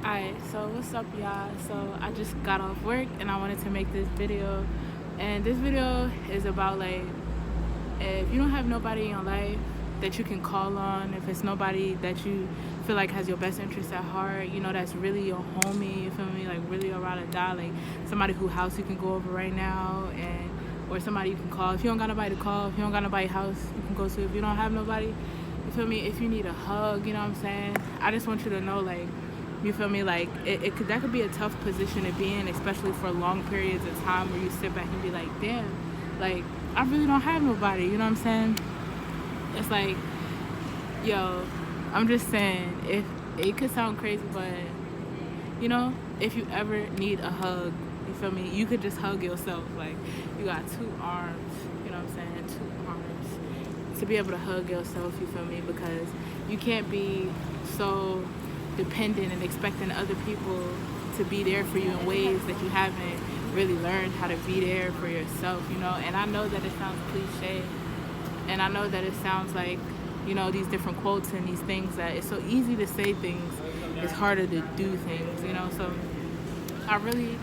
Alright, so what's up, y'all? So I just got off work and I wanted to make this video. And this video is about, like, if you don't have nobody in your life that you can call on, if it's nobody that you feel like has your best interest at heart, you know, that's really your homie, you feel me, like really a ride or die, like somebody whose house you can go over right now, and or somebody you can call. If you don't got nobody to call, if you don't got nobody's house you can go to, if you don't have nobody, you feel me, if you need a hug, you know what I'm saying, I just want you to know, like, you feel me, like that could be a tough position to be in, especially for long periods of time where you sit back and be like, damn, like, I really don't have nobody, you know what I'm saying? It's like, yo, I'm just saying, if it could sound crazy, but, you know, if you ever need a hug, you feel me, you could just hug yourself. Like, you got two arms, you know what I'm saying, two arms to be able to hug yourself, you feel me, because you can't be so dependent and expecting other people to be there for you in ways that you haven't really learned how to be there for yourself, you know. And I know that it sounds cliche, and I know that it sounds like, you know, these different quotes and these things, that it's so easy to say things, it's harder to do things, you know. So I really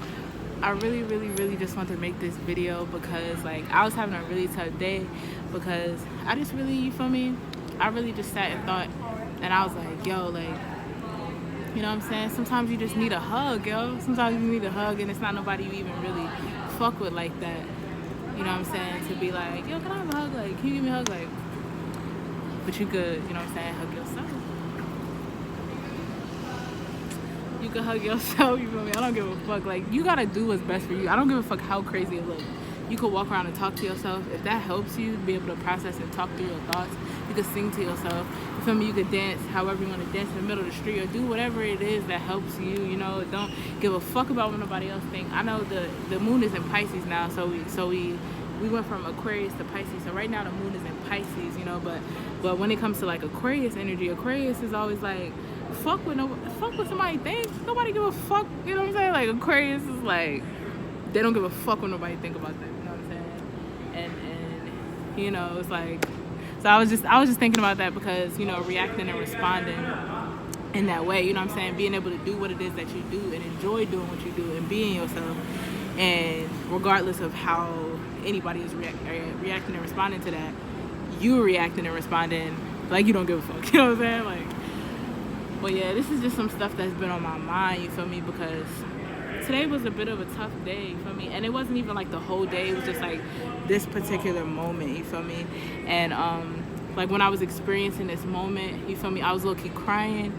just want to make this video because, like, I was having a really tough day, because I just really, you feel me, I really just sat and thought, and I was like, yo, like, you know what I'm saying? Sometimes you just need a hug, yo. Sometimes you need a hug, and it's not nobody you even really fuck with like that. You know what I'm saying? To be like, yo, can I have a hug? Like, can you give me a hug? Like, but you could, you know what I'm saying, hug yourself. You could hug yourself, you feel me? I don't give a fuck. Like, you gotta do what's best for you. I don't give a fuck how crazy it looks. You could walk around and talk to yourself. If that helps you be able to process and talk through your thoughts, you could sing to yourself. You feel me? You could dance however you want to dance in the middle of the street, or do whatever it is that helps you. You know, don't give a fuck about what nobody else thinks. I know the moon is in Pisces now, so we went from Aquarius to Pisces. So right now the moon is in Pisces, you know. But when it comes to, like, Aquarius energy, Aquarius is always like, fuck what somebody thinks. Nobody give a fuck. You know what I'm saying? Like, Aquarius is like, they don't give a fuck what nobody think about them. You know what I'm saying? And you know, it's like, so I was just thinking about that, because, you know, reacting and responding in that way, you know what I'm saying, being able to do what it is that you do and enjoy doing what you do and being yourself, and regardless of how anybody is reacting and responding to that, you reacting and responding like you don't give a fuck. You know what I'm saying? Like, but yeah, this is just some stuff that's been on my mind, you feel me, because today was a bit of a tough day, you feel me, and it wasn't even like the whole day, it was just like this particular moment, you feel me. And like, when I was experiencing this moment, you feel me, I was low-key crying,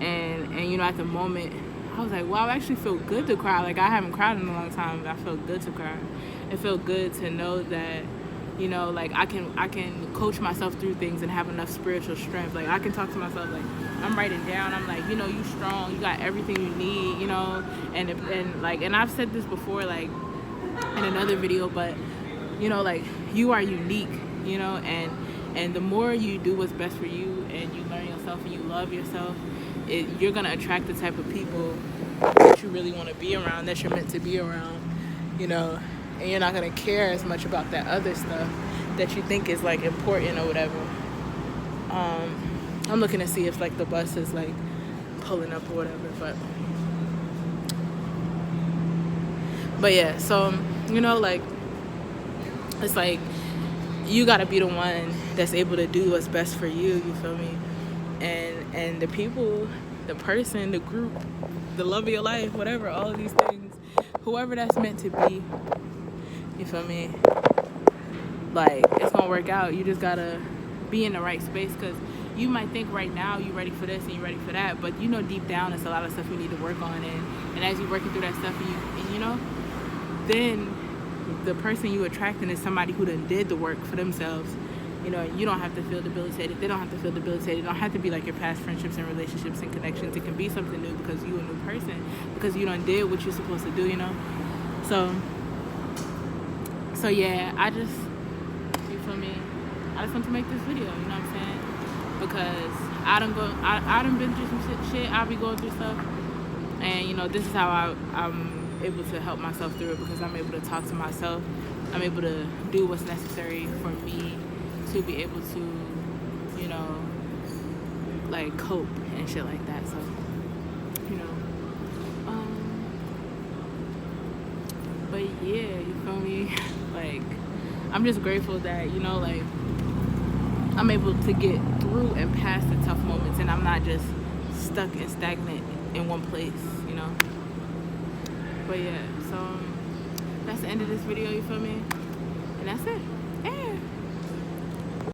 and you know, at the moment I was like, wow, I actually feel good to cry. Like, I haven't cried in a long time, but I felt good to cry. It felt good to know that, you know, like, I can coach myself through things and have enough spiritual strength. Like, I can talk to myself, like, I'm writing down, I'm like, you know, you strong, you got everything you need, you know. And I've said this before, like, in another video, but, you know, like, you are unique, you know, and the more you do what's best for you, and you learn yourself and you love yourself, you're gonna attract the type of people that you really want to be around, that you're meant to be around, you know. And you're not gonna care as much about that other stuff that you think is, like, important or whatever. I'm looking to see if, like, the bus is, like, pulling up or whatever, but yeah, so, you know, like, it's like, you gotta be the one that's able to do what's best for you, you feel me, and the people, the person, the group, the love of your life, whatever, all of these things, whoever that's meant to be, you feel me, like, it's gonna work out. You just gotta be in the right space, because you might think right now you're ready for this and you're ready for that, but you know, deep down it's a lot of stuff you need to work on, and as you're working through that stuff, and you know, then the person you attracting is somebody who done did the work for themselves. You know, you don't have to feel debilitated. They don't have to feel debilitated. It don't have to be like your past friendships and relationships and connections. It can be something new, because you a new person, because you done did what you're supposed to do, you know. So yeah, you feel me, I just want to make this video, you know what I'm saying, because I done been through some shit. I be going through stuff, and, you know, this is how I'm able to help myself through it, because I'm able to talk to myself. I'm able to do what's necessary for me to be able to, you know, like, cope and shit like that. So, you know, yeah, you feel me? Like, I'm just grateful that, you know, like, I'm able to get through and past the tough moments, and I'm not just stuck and stagnant in one place, you know. But yeah, so that's the end of this video, you feel me? And that's it. Yeah.